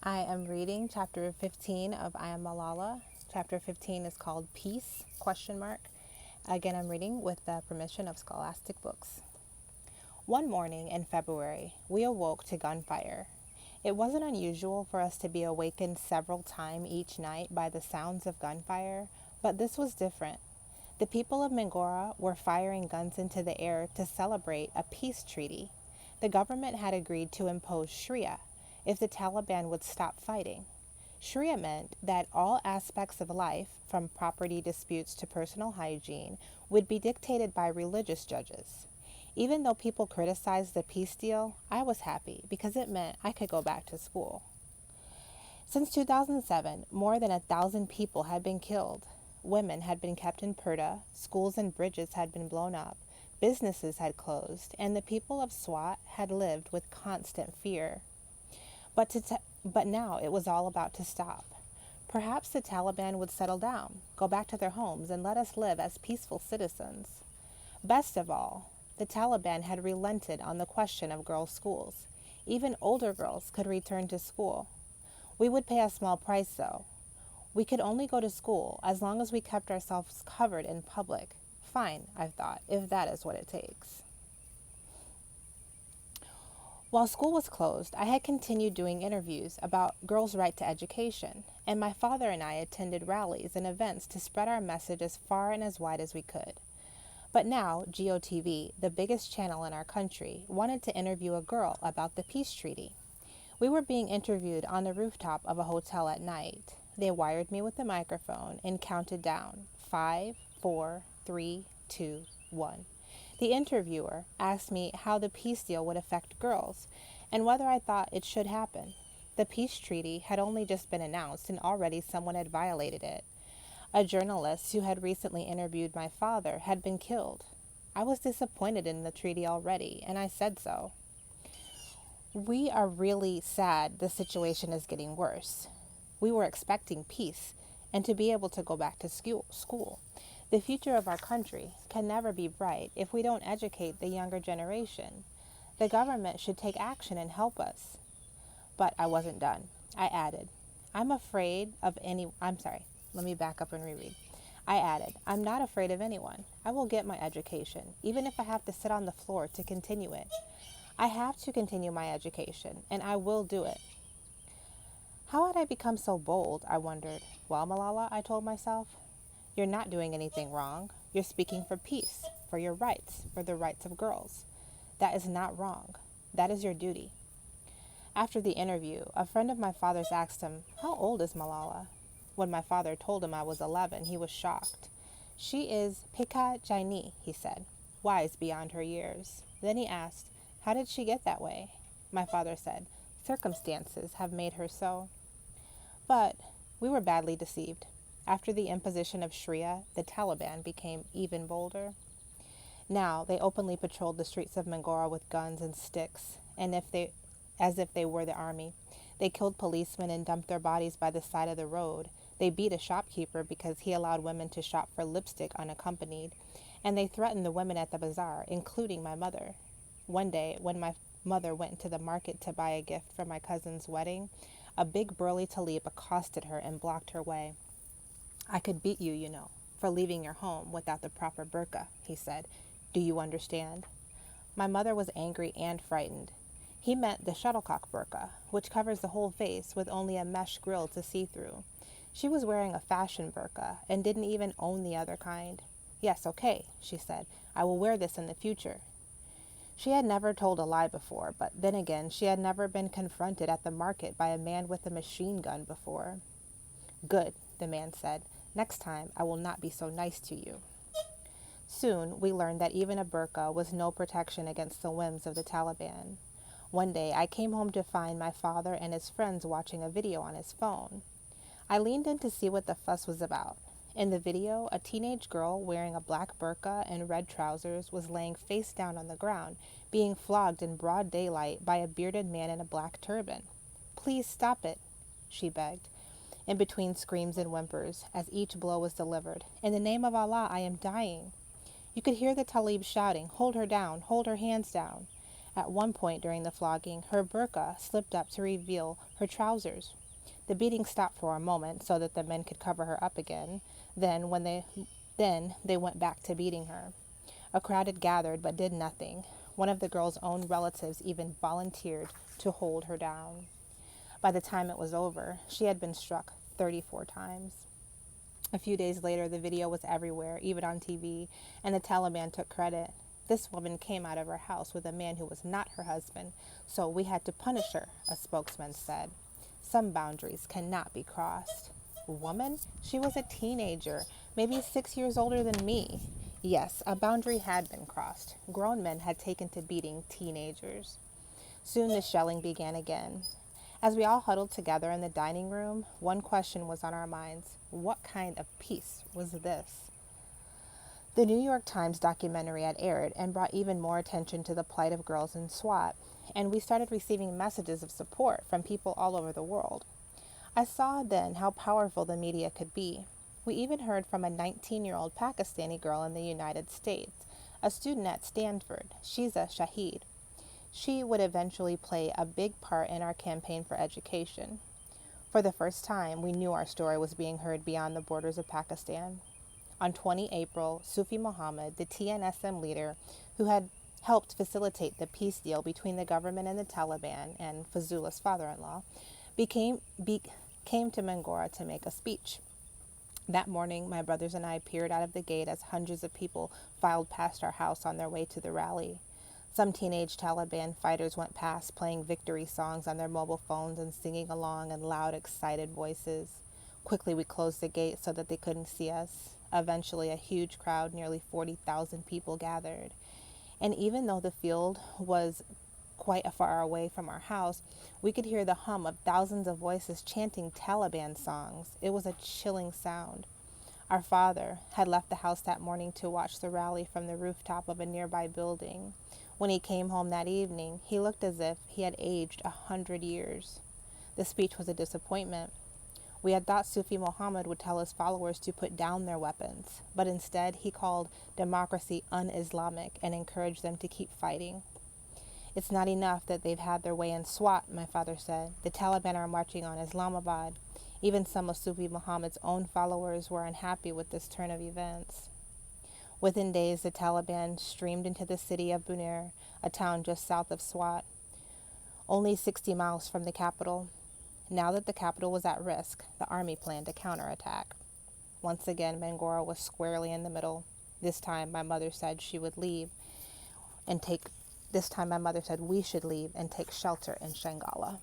I am reading chapter 15 of I Am Malala. Chapter 15 is called Peace, question mark. Again, I'm reading with the permission of Scholastic Books. One morning in February, we awoke to gunfire. It wasn't unusual for us to be awakened several times each night by the sounds of gunfire, but this was different. The people of Mingora were firing guns into the air to celebrate a peace treaty. The government had agreed to impose Sharia if the Taliban would stop fighting. Sharia meant that all aspects of life, from property disputes to personal hygiene, would be dictated by religious judges. Even though people criticized the peace deal, I was happy because it meant I could go back to school. Since 2007, more than 1,000 people had been killed. Women had been kept in Purta, schools and bridges had been blown up, businesses had closed, and the people of Swat had lived with constant fear. But now it was all about to stop. Perhaps the Taliban would settle down, go back to their homes, and let us live as peaceful citizens. Best of all, the Taliban had relented on the question of girls' schools. Even older girls could return to school. We would pay a small price, though. We could only go to school as long as we kept ourselves covered in public. Fine, I thought, if that is what it takes. While school was closed, I had continued doing interviews about girls' right to education, and my father and I attended rallies and events to spread our message as far and as wide as we could. But now, GOTV, the biggest channel in our country, wanted to interview a girl about the peace treaty. We were being interviewed on the rooftop of a hotel at night. They wired me with a microphone and counted down 5, 4, 3, 2, 1. The interviewer asked me how the peace deal would affect girls and whether I thought it should happen. The peace treaty had only just been announced and already someone had violated it. A journalist who had recently interviewed my father had been killed. I was disappointed in the treaty already, and I said so. We are really sad the situation is getting worse. We were expecting peace and to be able to go back to school. The future of our country can never be bright if we don't educate the younger generation. The government should take action and help us. But I wasn't done. I added, let me back up and reread. I added, I'm not afraid of anyone. I will get my education, even if I have to sit on the floor to continue it. I have to continue my education, and I will do it. How had I become so bold, I wondered. Well, Malala, I told myself, you're not doing anything wrong. You're speaking for peace, for your rights, for the rights of girls. That is not wrong. That is your duty. After the interview, a friend of my father's asked him, how old is Malala? When my father told him I was 11, he was shocked. She is Pika Jaini, he said, wise beyond her years. Then he asked, how did she get that way? My father said, circumstances have made her so. But we were badly deceived. After the imposition of Sharia, the Taliban became even bolder. Now they openly patrolled the streets of Mingora with guns and sticks, as if they were the army. They killed policemen and dumped their bodies by the side of the road. They beat a shopkeeper because he allowed women to shop for lipstick unaccompanied, and they threatened the women at the bazaar, including my mother. One day, when my mother went into the market to buy a gift for my cousin's wedding, a big burly talib accosted her and blocked her way. I could beat you, for leaving your home without the proper burqa, he said. Do you understand? My mother was angry and frightened. He meant the shuttlecock burqa, which covers the whole face with only a mesh grill to see through. She was wearing a fashion burqa and didn't even own the other kind. Yes, okay, she said. I will wear this in the future. She had never told a lie before, but then again, she had never been confronted at the market by a man with a machine gun before. Good, the man said. Next time, I will not be so nice to you. Soon, we learned that even a burqa was no protection against the whims of the Taliban. One day, I came home to find my father and his friends watching a video on his phone. I leaned in to see what the fuss was about. In the video, a teenage girl wearing a black burqa and red trousers was laying face down on the ground, being flogged in broad daylight by a bearded man in a black turban. Please stop it, she begged, in between screams and whimpers, as each blow was delivered. In the name of Allah, I am dying. You could hear the talib shouting, hold her down, hold her hands down. At one point during the flogging, her burqa slipped up to reveal her trousers. The beating stopped for a moment so that the men could cover her up again. Then they went back to beating her. A crowd had gathered but did nothing. One of the girl's own relatives even volunteered to hold her down. By the time it was over, she had been struck 34 times. A few days later, the video was everywhere, even on TV, and the Taliban took credit. This woman came out of her house with a man who was not her husband, so we had to punish her, a spokesman said. Some boundaries cannot be crossed. Woman? She was a teenager, maybe 6 years older than me. Yes, a boundary had been crossed. Grown men had taken to beating teenagers. Soon the shelling began again. As we all huddled together in the dining room, one question was on our minds. What kind of peace was this? The New York Times documentary had aired and brought even more attention to the plight of girls in SWAT, and we started receiving messages of support from people all over the world. I saw then how powerful the media could be. We even heard from a 19-year-old Pakistani girl in the United States, a student at Stanford, Shiza Shahid. She would eventually play a big part in our campaign for education. For the first time, we knew our story was being heard beyond the borders of Pakistan. On 20 April, Sufi Muhammad, the TNSM leader who had helped facilitate the peace deal between the government and the Taliban and Fazula's father-in-law, came to Mangora to make a speech. That morning, my brothers and I peered out of the gate as hundreds of people filed past our house on their way to the rally. Some teenage Taliban fighters went past playing victory songs on their mobile phones and singing along in loud, excited voices. Quickly, we closed the gate so that they couldn't see us. Eventually, a huge crowd, nearly 40,000 people, gathered. And even though the field was quite far away from our house, we could hear the hum of thousands of voices chanting Taliban songs. It was a chilling sound. Our father had left the house that morning to watch the rally from the rooftop of a nearby building. When he came home that evening, he looked as if he had aged 100 years. The speech was a disappointment. We had thought Sufi Muhammad would tell his followers to put down their weapons, but instead he called democracy un-Islamic and encouraged them to keep fighting. It's not enough that they've had their way in SWAT, my father said. The Taliban are marching on Islamabad. Even some of Sufi Muhammad's own followers were unhappy with this turn of events. Within days, the Taliban streamed into the city of Buner, a town just south of Swat, only 60 miles from the capital. Now that the capital was at risk, the army planned a counterattack. Once again, Mangora was squarely in the middle. This time, my mother said we should leave and take shelter in Shangala.